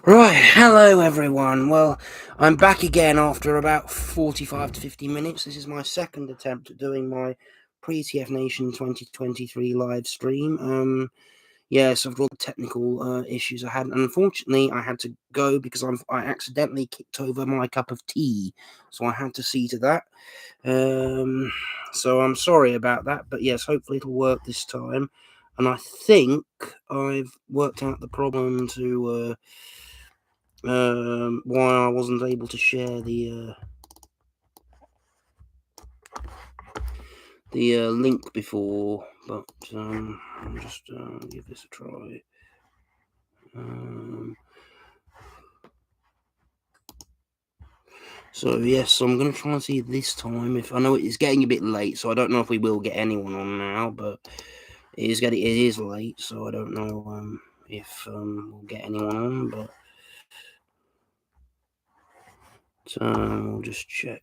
Right, hello everyone. Well, I'm back again after about 45 to 50 minutes. This is my second attempt at doing my pre-TFNation 2023 live stream. Yes, I've got technical issues I had. Unfortunately, I had to go because I accidentally kicked over my cup of tea, so I had to see to that. So I'm sorry about that, but yes, hopefully it'll work this time. And I think I've worked out the problem to why I wasn't able to share the link before, but I'll just give this a try. So yes, I'm going to try and see this time if I know it's getting a bit late, so I don't know if we will get anyone on now, but it is late, so I don't know if we'll get anyone on, but we'll just check.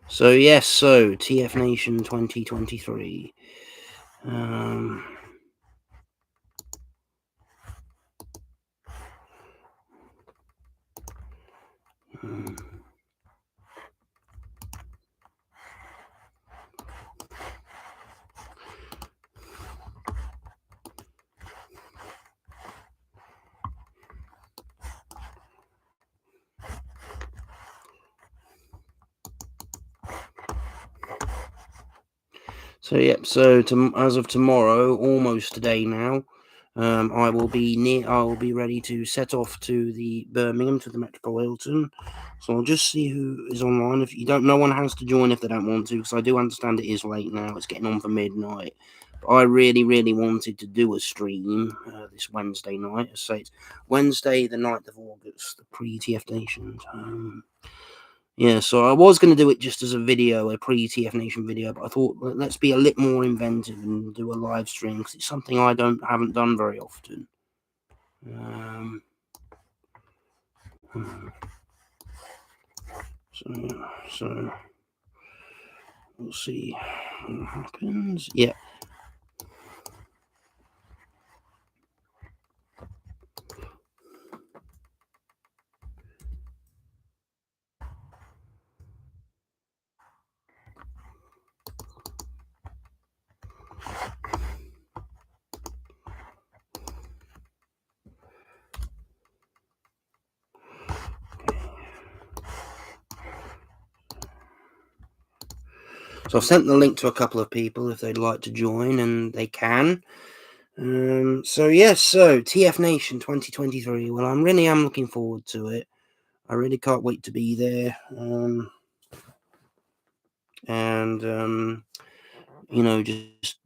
So yes, so TFNation 2023. So yep. So as of tomorrow, almost today now, I will be ready to set off to the Birmingham to the Metropole Hilton. So I'll just see who is online. If you don't, no one has to join if they don't want to, because I do understand it is late now. It's getting on for midnight. But I really, really wanted to do a stream this Wednesday night. I say it's Wednesday, the 9th of August, the pre-TFNation. Yeah, so I was going to do it just as a video, a pre-TFNation video, but I thought let's be a little more inventive and do a live stream because it's something I haven't done very often. So we'll see what happens. Yeah. So I've sent the link to a couple of people if they'd like to join, and they can. So yes, so TFNation 2023. Well, I really am looking forward to it. I really can't wait to be there. Just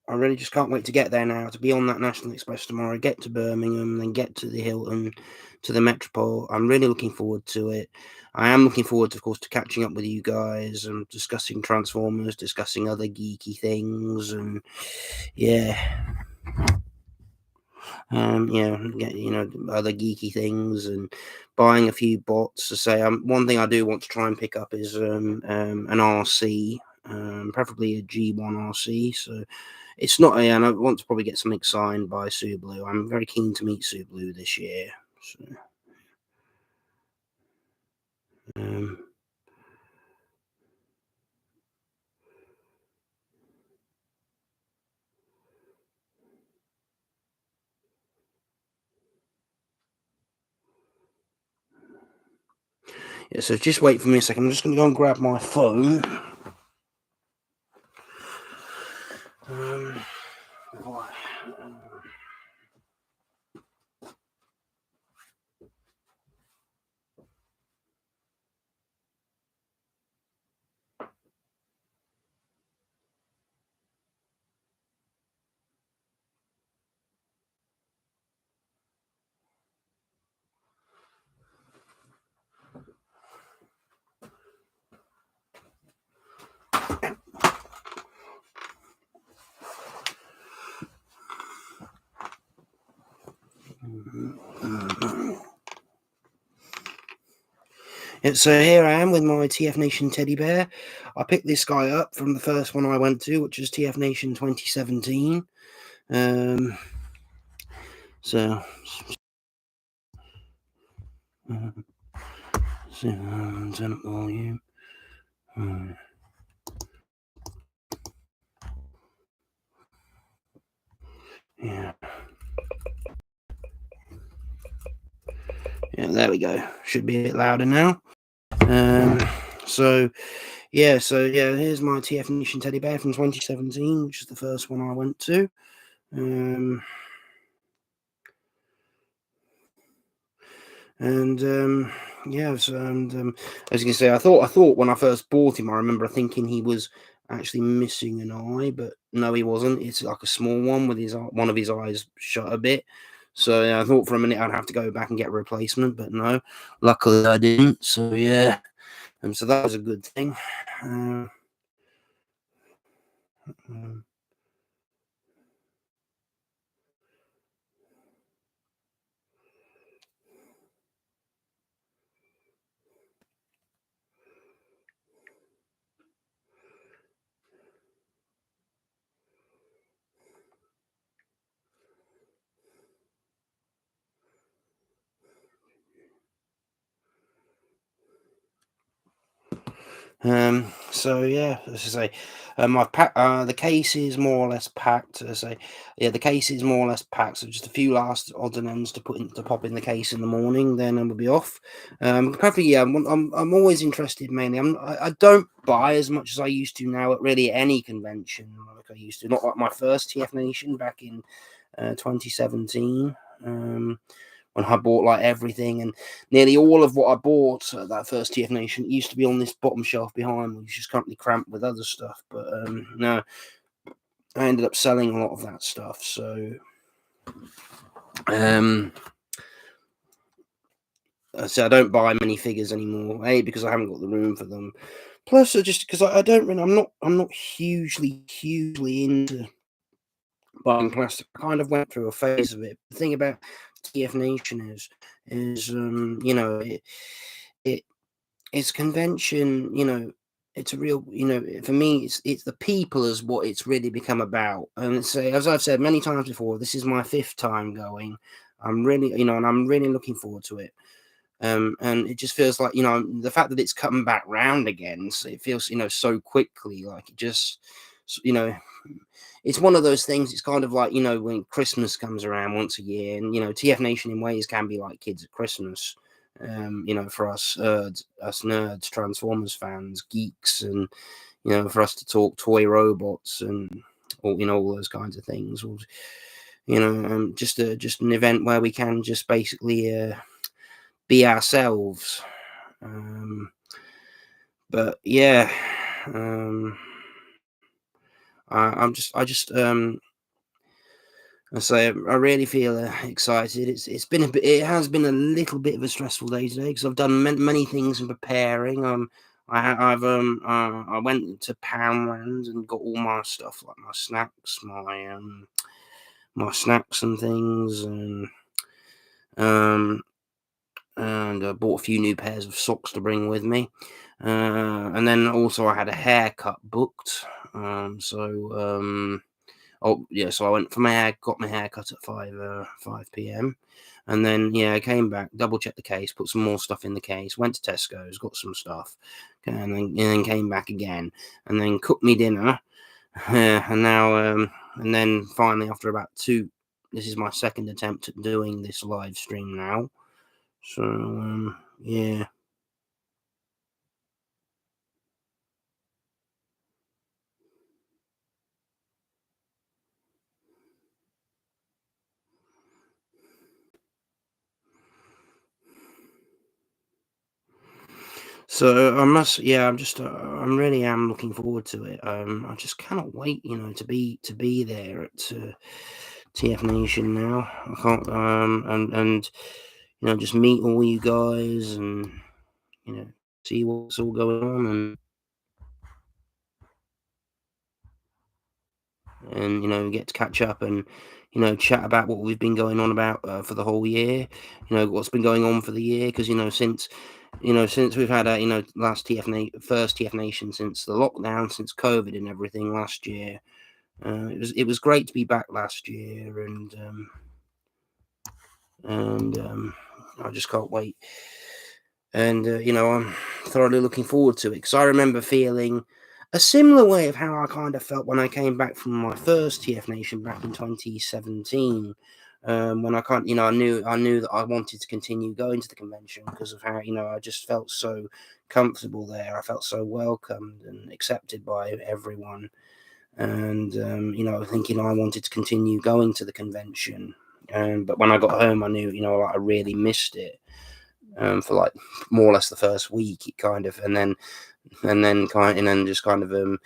I really just can't wait to get there now, to be on that National Express tomorrow, get to Birmingham, then get to the Hilton, to the Metropole. I'm really looking forward to it. I am looking forward, of course, to catching up with you guys and discussing Transformers, discussing other geeky things, and other geeky things, and buying a few bots. To say, one thing I do want to try and pick up is an RC, preferably a G1 RC. So it's not and I want to probably get something signed by Subaru. I'm very keen to meet Subaru this year. So, yeah, so just wait for me a second. I'm just going to go and grab my phone. So here I am with my TFNation teddy bear. I picked this guy up from the first one I went to, which was TFNation 2017. So, turn up volume. Yeah. Yeah, there we go. Should be a bit louder now. So yeah, here's my TFNation teddy bear from 2017, which is the first one I went to. As you can see, I thought when I first bought him, I remember thinking he was actually missing an eye, but no, he wasn't. It's like a small one with one of his eyes shut a bit. So yeah, I thought for a minute I'd have to go back and get a replacement, but no, luckily I didn't. So yeah, and so that was a good thing. Uh, um, so yeah, as I say, I've packed. The case is more or less packed. As I say, yeah, the case is more or less packed. So just a few last odds and ends to pop in the case in the morning. Then we'll be off. Probably yeah. I'm always interested mainly. I don't buy as much as I used to now at really any convention like I used to. Not like my first TFNation back in 2017. When I bought like everything, and nearly all of what I bought at that first TFNation used to be on this bottom shelf behind me, which is currently cramped with other stuff. But no, I ended up selling a lot of that stuff. So I don't buy many figures anymore. A, because I haven't got the room for them. Plus, just because I don't really, I'm not hugely into buying plastic. I kind of went through a phase of it. The thing about TFNation is it it's convention, it's a real, for me, it's the people is what it's really become about. And so, as I've said many times before, this is my fifth time going. I'm really, and I'm really looking forward to it. And it just feels like, the fact that it's coming back round again, so it feels, so quickly, like it just, you know, it's one of those things. It's kind of like, when Christmas comes around once a year, and TF Nation in ways can be like kids at Christmas. For us nerds, Transformers fans, geeks, and for us to talk toy robots and all those kinds of things. Or just an event where we can just basically be ourselves. But yeah, um, I just I say I really feel excited. It's been it has been a little bit of a stressful day today because I've done many things in preparing. I went to Poundland and got all my stuff like my snacks and things, um and I bought a few new pairs of socks to bring with me. And then also I had a haircut booked. Oh yeah, so I went for my hair, got my hair cut at 5 p.m. And then yeah, I came back, double checked the case, put some more stuff in the case, went to Tesco's, got some stuff, and then came back again, and then cooked me dinner. And now and then finally after about this is my second attempt at doing this live stream now. So yeah. So I must, yeah, I'm really am looking forward to it. I just cannot wait, to be there at TF Nation now. I can't, and just meet all you guys and you know, see what's all going on and get to catch up and chat about what we've been going on about for the whole year. What's been going on for the year because since we've had a last first TF Nation since the lockdown, since COVID and everything last year. It was great to be back last year, and and I just can't wait. And I'm thoroughly looking forward to it because I remember feeling a similar way of how I kind of felt when I came back from my first TFNation back in 2017. When I can't, I knew that I wanted to continue going to the convention because of how I just felt so comfortable there. I felt so welcomed and accepted by everyone, and thinking I wanted to continue going to the convention. But when I got home, I knew, like I really missed it. For like more or less the first week, it kind of, and then just kind of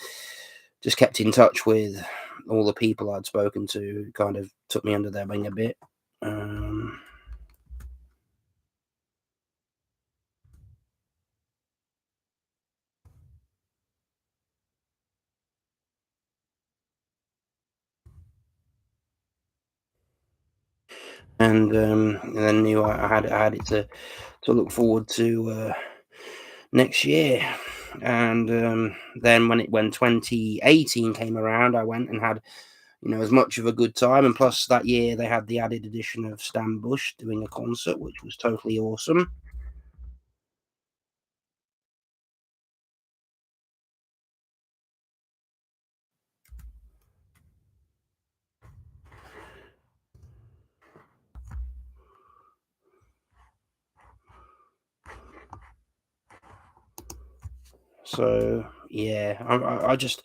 just kept in touch with all the people I'd spoken to. Kind of took me under their wing a bit. Um, and then knew I had it to look forward to next year. And then when 2018 came around, I went and had as much of a good time. And plus, that year they had the added addition of Stan Bush doing a concert, which was totally awesome. So yeah, I just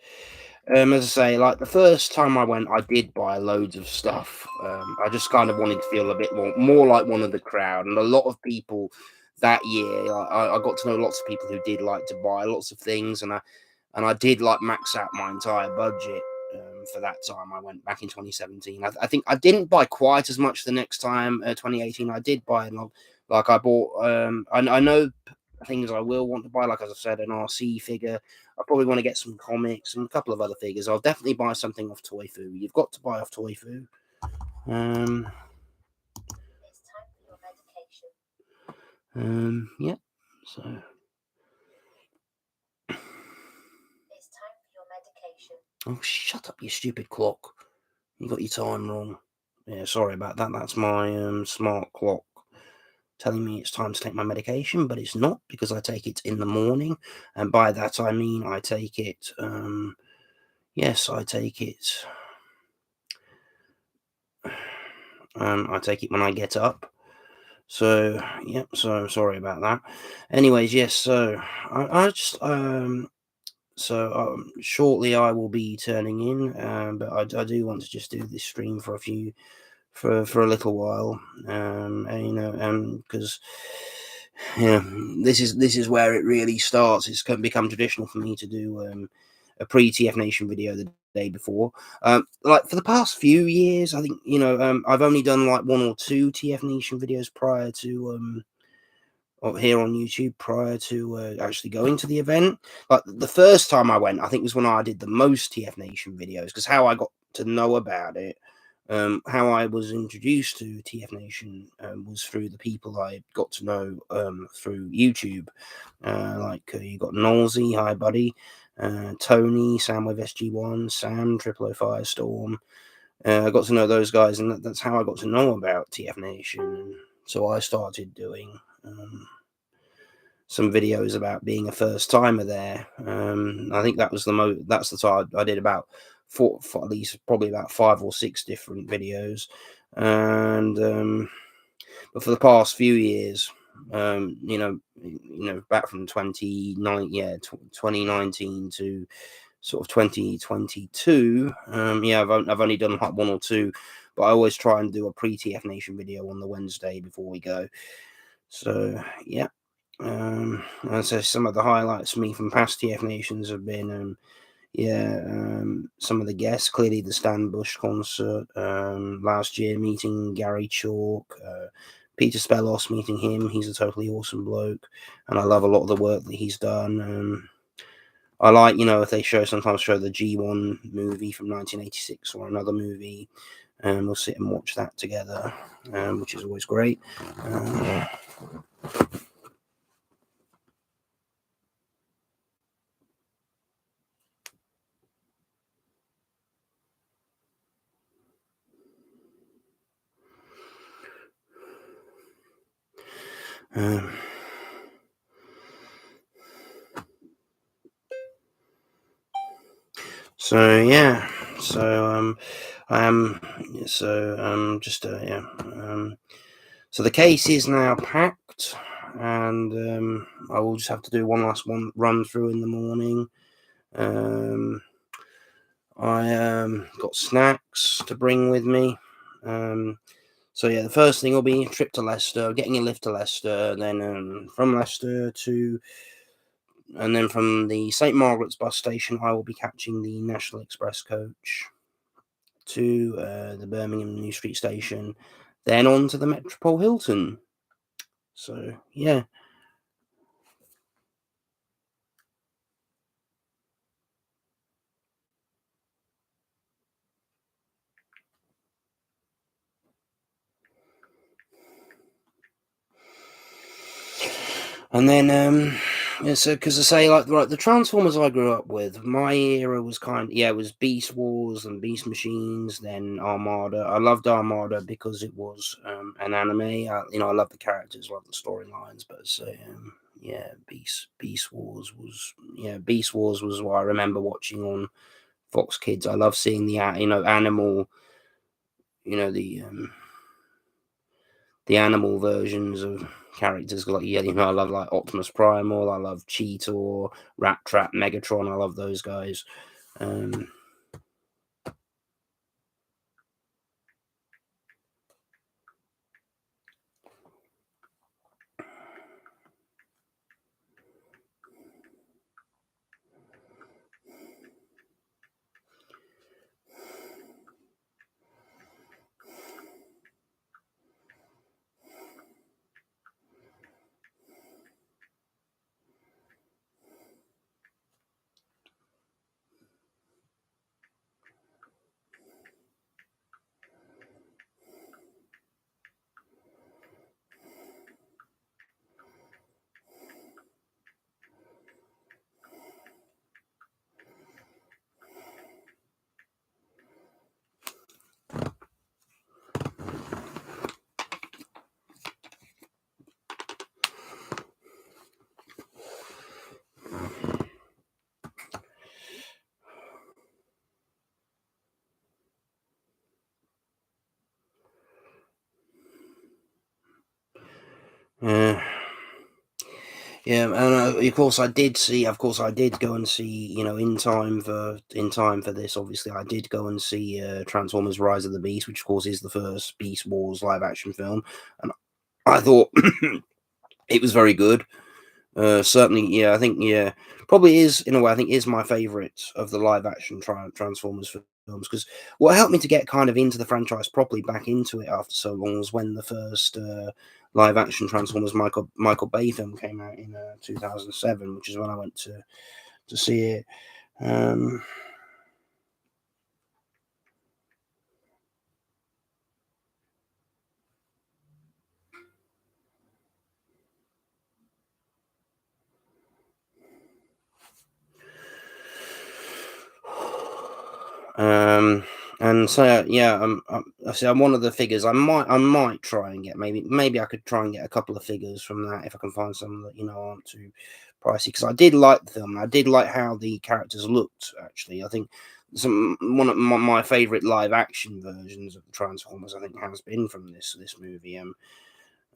as I say, like the first time I went, I did buy loads of stuff. I just kind of wanted to feel a bit more like one of the crowd, and a lot of people that year, like, I got to know lots of people who did like to buy lots of things, and I did like max out my entire budget. For that time, I went back in 2017. I think I didn't buy quite as much the next time, 2018. I did buy, like I bought. I know things I will want to buy, like as I said, an RC figure. I probably want to get some comics and a couple of other figures. I'll definitely buy something off Toy Foo. You've got to buy off Toy Foo. Um, yeah. So. Oh, shut up, you stupid clock. You got your time wrong. Yeah, sorry about that. That's my smart clock telling me it's time to take my medication, but it's not because I take it in the morning. And by that I mean I take it, yes, I take it. I take it when I get up. So, yep, so sorry about that. Anyways, yes, so I just, shortly I will be turning in, but I do want to just do this stream for for a little while, and, because this is where it really starts. It's become traditional for me to do a pre-TF Nation video the day before. Like for the past few years, I think I've only done like one or two TF Nation videos prior to here on YouTube prior to actually going to the event. Like the first time I went, I think was when I did the most TF Nation videos, because how I got to know about it, how I was introduced to TF Nation was through the people I got to know through YouTube. You got Nolsey, hi buddy, Tony, Sam with SG1, Sam, Triple O Firestorm. I got to know those guys, and that's how I got to know about TF Nation. So I started doing some videos about being a first timer there. I think that was that's the time I did about for at least probably about 5 or 6 different videos, and but for the past few years, back from 2019 to sort of 2022, I've only done like one or two, but I always try and do a pre-TF Nation video on the Wednesday before we go. So yeah. And so some of the highlights for me from past TF Nations have been, some of the guests, clearly the Stan Bush concert, last year meeting Gary Chalk, Peter Spellos, meeting him. He's a totally awesome bloke, and I love a lot of the work that he's done. I like, if they sometimes show the G1 movie from 1986 or another movie, and we'll sit and watch that together, which is always great. Um, so yeah, so I am so just yeah. So the case is now packed, and I will just have to do one last run through in the morning. I got snacks to bring with me. So yeah, the first thing will be a trip to Leicester, getting a lift to Leicester, then from Leicester to, and then from the St Margaret's bus station, I will be catching the National Express coach to the Birmingham New Street station, then on to the Metropole Hilton. So yeah. And then, yeah, so because I say, like, right, the Transformers I grew up with, my era was it was Beast Wars and Beast Machines, then Armada. I loved Armada because it was an anime. I love the characters, love the storylines, but so yeah, Beast Wars was what I remember watching on Fox Kids. I love seeing the animal, the animal versions of characters. Like, yeah, I love like Optimus Primal, I love Cheetor, Rat Trap, Megatron. I love those guys. Um, uh, yeah, and of course I did see. Of course I did go and see. In time for this. Obviously, I did go and see Transformers: Rise of the Beast, which of course is the first Beast Wars live action film, and I thought it was very good. Certainly, yeah, I think, yeah, probably is, in a way, I think is my favorite of the live action Transformers films, because what helped me to get kind of into the franchise properly, back into it after so long, was when the first live action Transformers Michael Bay film came out in 2007, which is when I went to see it. Um, Um, and so yeah, I say I'm one of the figures. I might try and get, maybe I could try and get a couple of figures from that if I can find some that aren't too pricey. Because I did like the film. I did like how the characters looked. Actually, I think one of my favorite live action versions of the Transformers, I think, has been from this movie.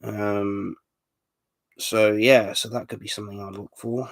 Um. So yeah, so that could be something I'd look for.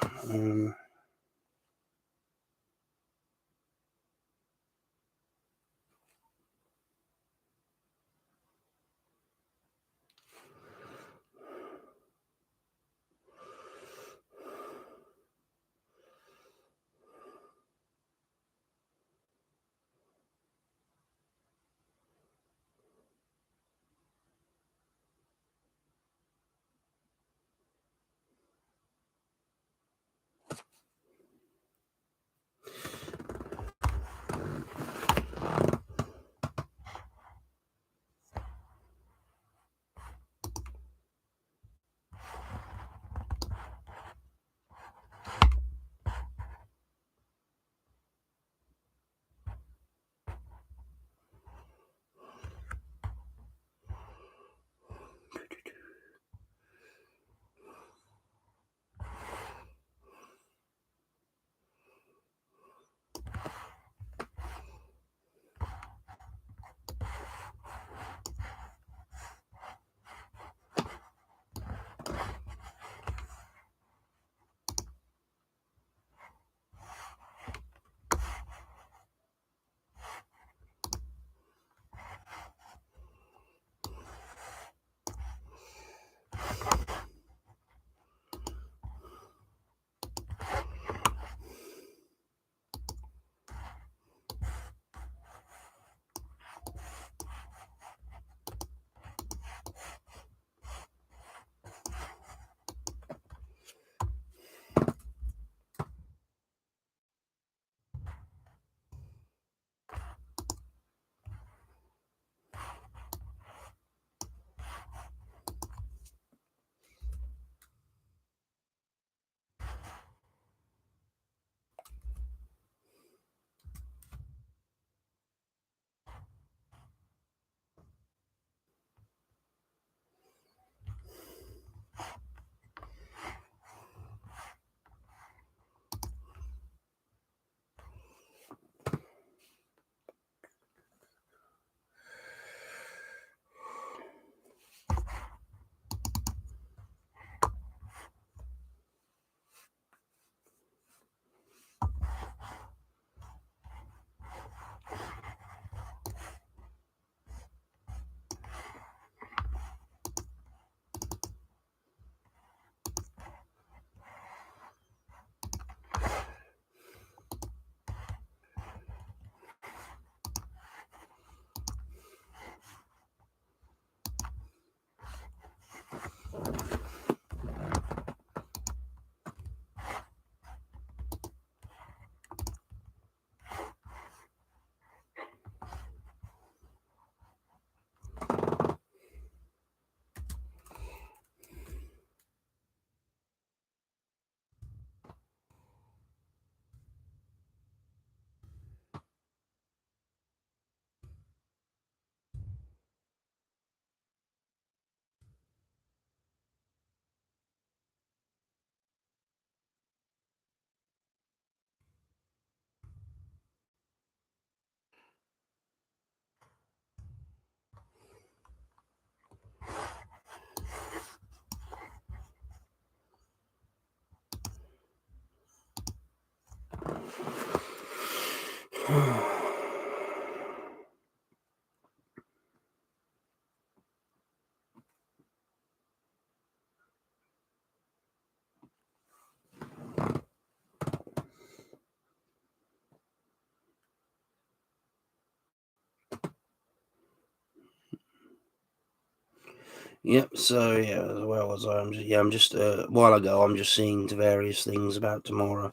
Yep. So yeah, where was I? I'm just a while ago. I'm just seeing the various things about tomorrow.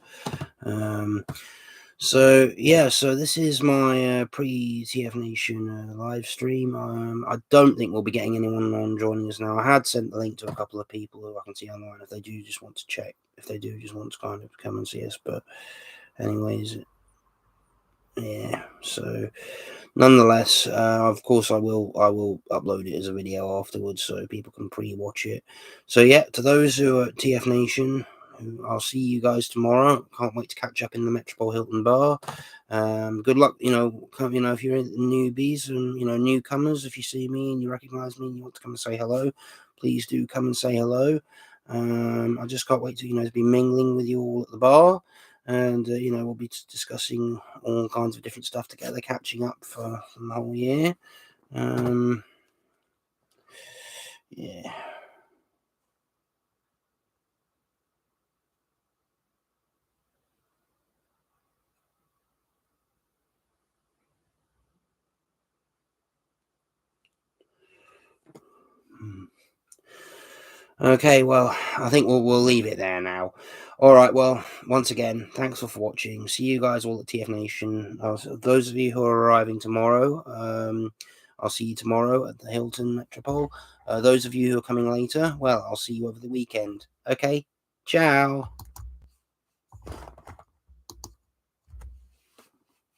So yeah, so this is my pre TFNation live stream. I don't think we'll be getting anyone on joining us now. I had sent the link to a couple of people who I can see online if they do just want to check, if they do just want to kind of come and see us. But anyways, yeah. So nonetheless, of course, I will upload it as a video afterwards so people can pre-watch it. So yeah, to those who are at TFNation, I'll see you guys tomorrow. Can't wait to catch up in the Metropole Hilton bar. Good luck, if you're newbies and newcomers. If you see me and you recognise me and you want to come and say hello, please do come and say hello. I just can't wait to be mingling with you all at the bar. And we'll be discussing all kinds of different stuff together, catching up for the whole year. Yeah. Okay, well, I think we'll leave it there now. All right, well, once again, thanks for watching. See you guys all at TFNation. Those of you who are arriving tomorrow, I'll see you tomorrow at the Hilton Metropole. Those of you who are coming later, well, I'll see you over the weekend. Okay, ciao.